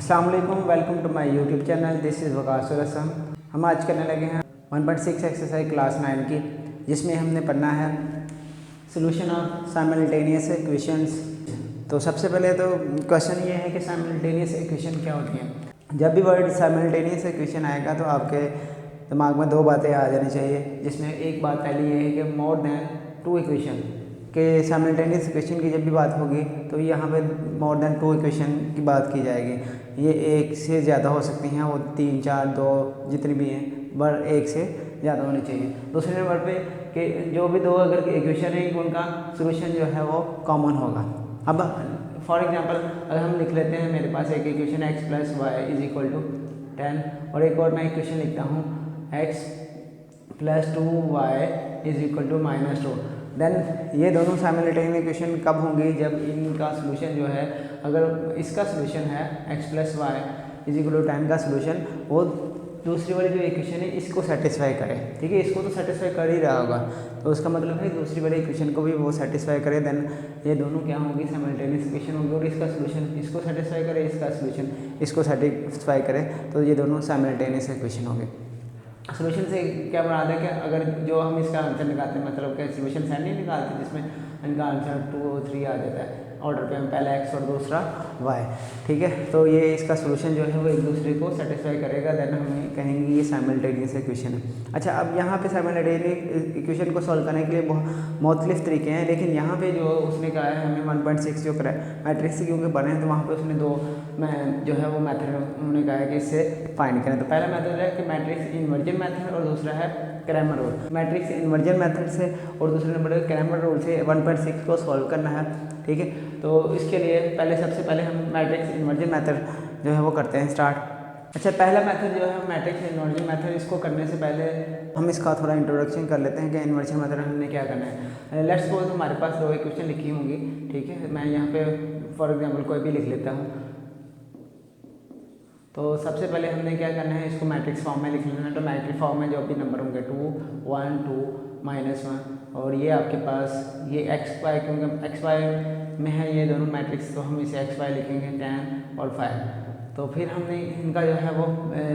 अस्सलाम वालेकुम, welcome to my YouTube channel. This is Waqas Rasam. हम आज करने लगे हैं 1.6 एक्सरसाइज क्लास 9 की, जिसमें हमने पढ़ना है सोल्यूशन ऑफ साइमल्टेनियस इक्वेशंस। तो सबसे पहले तो क्वेश्चन ये है कि साइमल्टेनियस इक्वेशन क्या होती हैं। जब भी वर्ड साइमल्टेनियस इक्वेशन आएगा तो आपके दिमाग में दो बातें आ जानी चाहिए, जिसमें एक बात पहली ये है कि मोर देन टू इक्वेशन के साइमल्टेनियस इक्वेशन की जब भी बात होगी तो यहाँ पे मोर देन टू इक्वेशन की बात की जाएगी। ये एक से ज़्यादा हो सकती हैं, वो 3, 4, 2 जितनी भी हैं, पर एक से ज़्यादा होनी चाहिए। दूसरे नंबर पे कि जो भी दो अगर इक्वेशन है उनका सोल्यूशन जो है वो कॉमन होगा। अब फॉर एग्जांपल अगर हम लिख लेते हैं, मेरे पास एक इक्वेशन x + y = 10 और एक और मैं इक्वेशन लिखता हूँ x + 2y = -2। देन ये दोनों साइमल्टेनियस इक्वेशन कब होंगी? जब इनका सोल्यूशन जो है, अगर इसका सोल्यूशन है x + y = 10 का सोल्यूशन, वो दूसरी वाली जो इक्वेशन है इसको सेटिस्फाई करे। ठीक है, इसको तो सेटिस्फाई कर ही रहा होगा, तो उसका मतलब है दूसरी वाली इक्वेशन को भी वो सेटिस्फाई करे। देन ये दोनों क्या होंगी? साइमल्टेनियस इक्वेशन होंगी। और इसका सोल्यूशन इसको सेटिस्फाई करे, इसका सोल्यूशन इसको सेटिस्फाई करे, तो ये दोनों साइमल्टेनियस इक्वेशन होंगे। सोल्यूशन से क्या मुराद है कि अगर जो हम इसका आंसर निकालते हैं, मतलब कि सोल्यूशन सेट नहीं निकालते जिसमें इनका आंसर 2 और 3 आ जाता है, ऑर्डर पे हम पहला x और दूसरा y। ठीक है, तो ये इसका सोल्यूशन जो है वो एक दूसरे को सेटिस्फाई करेगा। देन हम कहेंगे ये साइमल्टेनियस इक्वेशन है। अच्छा, अब यहाँ पे साइमल्टेनियस इक्वेशन को सॉल्व करने के लिए बहुत मुख्तलिफ तरीके हैं, लेकिन यहाँ पे जो उसने कहा है हमें 1.6 जो करा मैट्रिक्स से क्योंकि बने हैं, तो वहाँ पे उसने दो जो है वो मैथड उन्होंने कहा है कि इससे फाइंड करें। तो पहला मैथड है कि मैट्रिक्स इन्वर्जन मैथड और दूसरा है Cramer rule. Matrix inversion method से और दूसरे नंबर क्रैमर रूल से 1.6 को सॉल्व करना है। ठीक है, तो इसके लिए सबसे पहले हम मैट्रिक्स इन्वर्जन मैथड जो है वो करते हैं स्टार्ट। अच्छा, पहला मेथड जो है मैट्रिक्स इन्वर्जन मेथड, इसको करने से पहले हम इसका थोड़ा इंट्रोडक्शन कर लेते हैं कि इन्वर्जन मेथड हमने क्या करना है। लेट्स सपोज हमारे पास दो इक्वेशन लिखी होंगी। ठीक है, मैं यहाँ पे फॉर एग्जांपल कोई भी लिख लेता हूँ। तो सबसे पहले हमने क्या करना है, इसको मैट्रिक्स फॉर्म में लिख लेना है। तो मैट्रिक्स फॉर्म में जो भी नंबर होंगे 2, 1, 2, -1 और ये आपके पास ये x y, क्योंकि x y में है ये दोनों मैट्रिक्स, तो हम इसे x y लिखेंगे 10 और 5। तो फिर हमने इनका जो है वो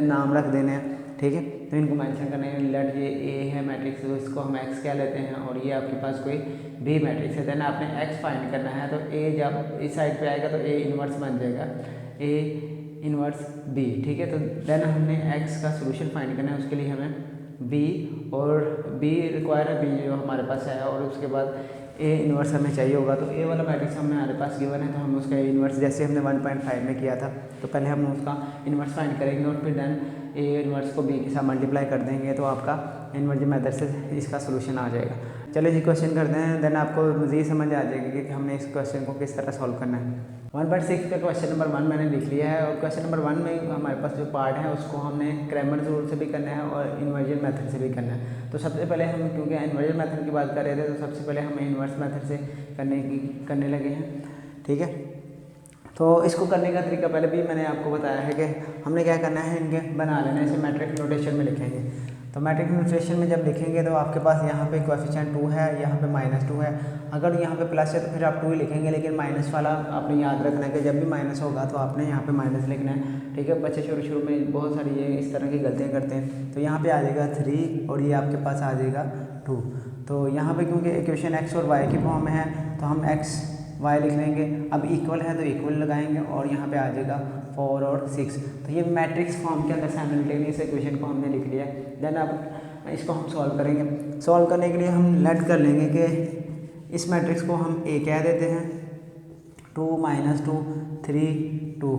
नाम रख देने हैं। ठीक है, तो इनको मेंशन करने हैं। लेट ये a है मैट्रिक्स, तो इसको हम x कह लेते हैं, और ये आपके पास कोई b मैट्रिक्स है। देन आपने x फाइंड करना है, तो a जब इस साइड पे आएगा तो a इन्वर्स बन जाएगा a इन्वर्स b। ठीक है, तो देन हमने x का सोल्यूशन फाइंड करना है, उसके लिए हमें b और b रिक्वायर है, b जो हमारे पास है, और उसके बाद a इन्वर्स हमें चाहिए होगा। तो a वाला मैट्रिक्स हमारे पास गिवन है, तो हम उसका इन्वर्स जैसे हमने 1.5 में किया था, तो पहले हम उसका इन्वर्स फाइंड करेंगे और फिर देन a इन्वर्स को b के साथ मल्टीप्लाई कर देंगे, तो आपका इन्वर्जन मेथड से इसका सोल्यूशन आ जाएगा। चलिए जी, क्वेश्चन करते हैं, देन आपको मज़ीद समझ आ जाएगी कि हमने इस क्वेश्चन को किस तरह सॉल्व करना है। 1.6 का क्वेश्चन नंबर 1 मैंने लिख लिया है, और क्वेश्चन नंबर 1 में हमारे पास जो पार्ट है उसको हमने क्रैमर रूल से भी करना है और इन्वर्जन मेथड से भी करना है। तो सबसे पहले हम क्योंकि इन्वर्जन मेथड की बात कर रहे थे, तो सबसे पहले हम इन्वर्स मेथड से करने लगे हैं। ठीक है, तो इसको करने का तरीका पहले भी मैंने आपको बताया है कि हमने क्या करना है, इनके बना लेना है, इसे मैट्रिक्स नोटेशन में लिखेंगे। तो मैट्रिक्स नोटेशन में जब लिखेंगे तो आपके पास यहाँ पे कोएफिशिएंट 2 है, यहाँ पे -2 है। अगर यहाँ पे प्लस है तो फिर आप 2 ही लिखेंगे, लेकिन माइनस वाला आपने याद रखना है कि जब भी माइनस होगा तो आपने यहाँ पे माइनस लिखना है। ठीक है, बच्चे शुरू में बहुत सारी ये इस तरह की गलतियाँ करते हैं। तो यहाँ पे आ जाएगा 3 और ये आपके पास आ जाएगा 2। तो यहाँ पे क्योंकि इक्वेशन x और y की फॉर्म में है, तो हम x y लिख लेंगे। अब इक्वल है तो इक्वल लगाएंगे, और यहाँ पे आ जाएगा 4 और 6। तो ये मैट्रिक्स फॉर्म के अंदर साइमल्टेनियस इक्वेशन को हमने लिख लिया। देन अब इसको हम सॉल्व करेंगे। सॉल्व करने के लिए हम लेट कर लेंगे कि इस मैट्रिक्स को हम a कह देते हैं, 2 -2 3 2।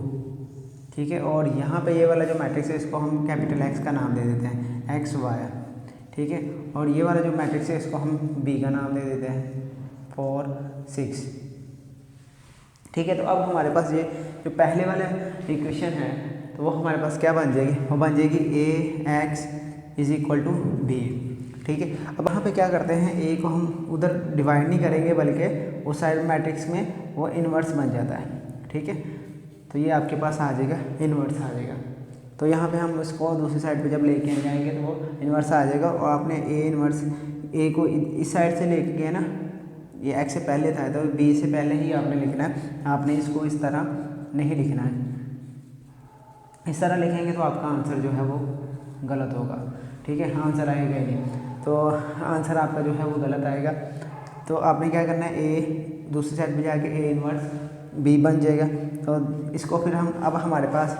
ठीक है, और यहाँ पे ये वाला जो मैट्रिक्स है इसको हम कैपिटल X का नाम दे देते हैं, x y। ठीक है, और ये वाला जो मैट्रिक्स है इसको हम b का नाम दे देते हैं, 4 6। ठीक है, तो अब हमारे पास ये जो पहले वाला इक्वेशन है, तो वो हमारे पास क्या बन जाएगी? वो बन जाएगी ax = b। ठीक है, अब यहाँ पे क्या करते हैं, a को हम उधर डिवाइड नहीं करेंगे, बल्कि उस साइड मैट्रिक्स में वो इन्वर्स बन जाता है। ठीक है, तो ये आपके पास आ जाएगा, इन्वर्स आ जाएगा। तो यहाँ पे हम उसको दूसरी साइड पे जब लेके जाएंगे तो वो इन्वर्स आ जाएगा। और आपने a इन्वर्स a को इस साइड से लेके गए ना, ये x से पहले था, तो b से पहले ही आपने लिखना है। आपने इसको इस तरह नहीं लिखना है। इस तरह लिखेंगे तो आपका आंसर जो है वो गलत होगा, ठीक है, आंसर आएगा ही नहीं, तो आंसर आपका जो है वो गलत आएगा। तो आपने क्या करना है, ए दूसरी साइड पे जाके ए इनवर्स बी बन जाएगा। तो इसको फिर हम, अब हमारे पास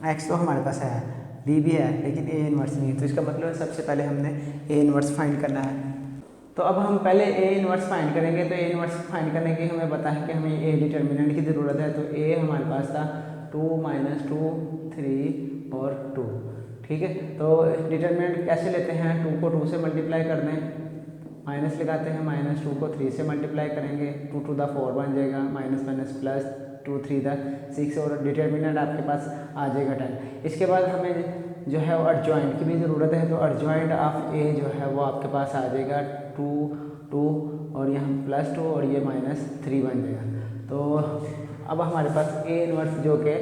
एक्स तो हमारे पास है, बी भी है, लेकिन ए इनवर्स नहीं है, तो इसका मतलब है सबसे पहले हमने ए इनवर्स फाइंड करना है। तो अब हम पहले ए इनवर्स फाइंड करेंगे। तो ए इनवर्स फाइंड करने की हमें पता है कि हमें ए डिटर्मिनेंट की ज़रूरत है। तो ए हमारे पास था 2 - 2 3 और 2, ठीक है। तो डिटर्मिनेंट कैसे लेते हैं, 2 को 2 से मल्टीप्लाई कर दें, माइनस लगाते हैं, -2 को 3 से मल्टीप्लाई करेंगे, 2 to the 4 बन जाएगा, माइनस प्लस 2 3 the 6 और डिटर्मिनेंट आपके पास आ जाएगा 10। इसके बाद हमें जो है वो अर्जॉइंट की भी ज़रूरत है। तो अर्जॉइंट ऑफ ए जो है वो आपके पास आ जाएगा 2 2 और यहाँ +2 और ये -3 बन जाएगा। तो अब हमारे पास ए इनवर्स जो कि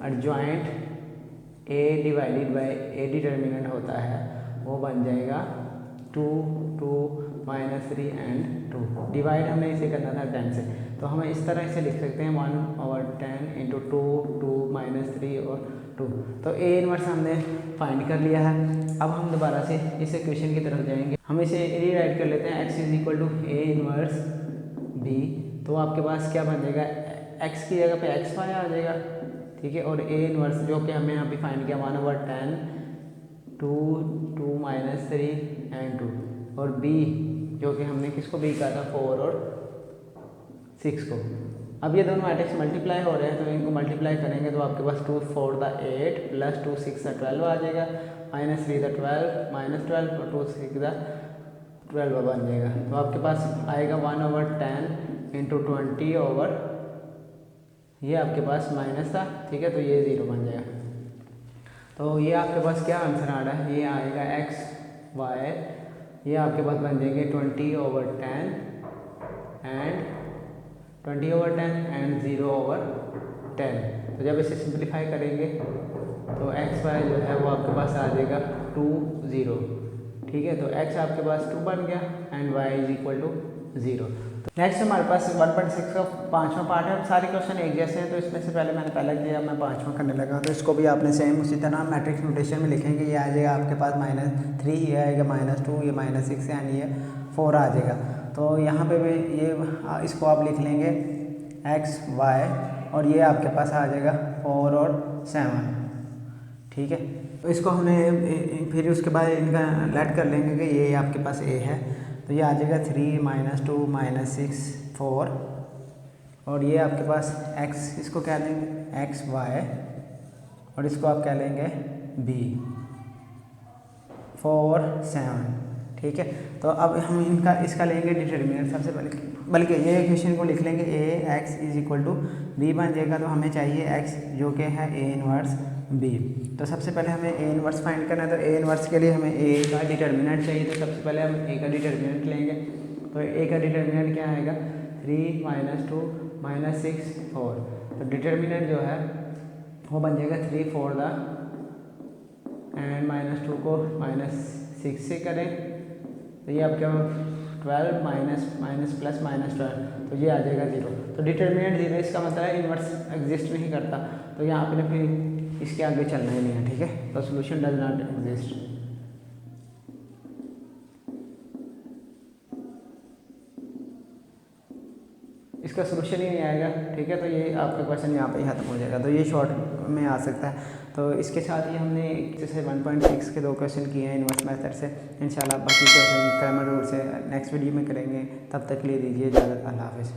adjoint A divided by A determinant होता है वो बन जाएगा 2 2 -3 एंड 2। डिवाइड हमें इसे करना था 10 से, तो हमें इस तरह से लिख सकते हैं 1/10 × 2 2 -3 और 2। तो ए इनवर्स हमने फाइंड कर लिया है। अब हम दोबारा से इस इक्वेशन की तरफ जाएंगे, हम इसे रीराइट कर लेते हैं, x = ए इनवर्स बी। तो आपके पास क्या बन जाएगा, x की जगह पे xy आ जाएगा, ठीक है। और ए इनवर्स जो कि हमने यहाँ पे फाइंड किया 1/10 2 2 -3 एंड 2, और b जो कि हमने किसको b कहा था, 4 और 6 को। अब ये दोनों मैट्रिक्स मल्टीप्लाई हो रहे हैं, तो इनको मल्टीप्लाई करेंगे तो आपके पास 2 4 the 8 + 2 6 the 12 आ जाएगा, -3 the 12 -12 और 2 6 the 12 बन जाएगा। तो आपके पास आएगा 1/10 × 20 ओवर, ये आपके पास माइनस था, ठीक है, तो ये 0 बन जाएगा। तो ये आपके पास क्या आंसर आ रहा है, ये आएगा x y, ये आपके पास बन जाएंगे 20/10 एंड 20/10 एंड 0/10। तो जब इसे सिंप्लीफाई करेंगे तो x y जो है वो आपके पास आ जाएगा 2 0, ठीक है। तो x आपके पास 2 बन गया एंड y = 0। नेक्स्ट हमारे पास 1.6 का 5वां पार्ट है। सारे क्वेश्चन एक जैसे हैं, तो इसमें से पहले मैंने पहला किया, मैं 5वां करने लगा। तो इसको भी आपने सेम उसी तरह मैट्रिक्स नोटेशन में लिखेंगे। ये आ जाएगा आपके पास -3, ये आएगा -2, ये -6 एंड ये 4 आ जाएगा। तो यहाँ पे भी ये इसको आप लिख लेंगे x y, और ये आपके पास आ जाएगा 4 और 7, ठीक है। तो इसको हमने फिर उसके बाद इनका लेट कर लेंगे कि ये आपके पास a है, तो ये आ जाएगा 3 - 2 -6 4, और ये आपके पास x, इसको क्या लेंगे x y, और इसको आप क्या लेंगे b 4 7, ठीक है। तो अब हम इसका लेंगे डिटर्मिनेंट सबसे पहले, बल्कि ये इक्वेशन को लिख लेंगे a x = b बन जाएगा। तो हमें चाहिए x जो कि है a इनवर्स b। तो सबसे पहले हमें a इनवर्स फाइंड करना है। तो a इनवर्स के लिए हमें a का डिटर्मिनेंट चाहिए। तो सबसे पहले हम a का डिटर्मिनेंट लेंगे। तो a का डिटर्मिनेंट क्या आएगा, 3 - 2 -6 4। तो डिटर्मिनेंट जो है वो बन जाएगा 3 4 the एंड -2 को -6 से करें, तो ये आपके 12 माइनस प्लस -12, तो ये आ जाएगा 0। तो डिटर्मिनेंट 0, इसका मतलब है इन्वर्स एग्जिस्ट नहीं करता। तो यहाँ पे फिर इसके आगे चलना ही नहीं है, ठीक है। तो सोल्यूशन डज नॉट एग्जिस्ट। इसका सोल्यूशन ही नहीं आएगा, ठीक है। तो ये आपका क्वेश्चन यहाँ पे ही खत्म हो जाएगा। तो ये शॉर्ट में आ सकता है। तो इसके साथ ही हमने जैसे 1.6 के 2 क्वेश्चन किए हैं इन्वर्स मेथड से। इंशाल्लाह बाकी क्वेश्चन ग्रामर रूल से नेक्स्ट वीडियो में करेंगे। तब तक के लिए दीजिए इजाज़त। अल्लाह हाफ़िज़।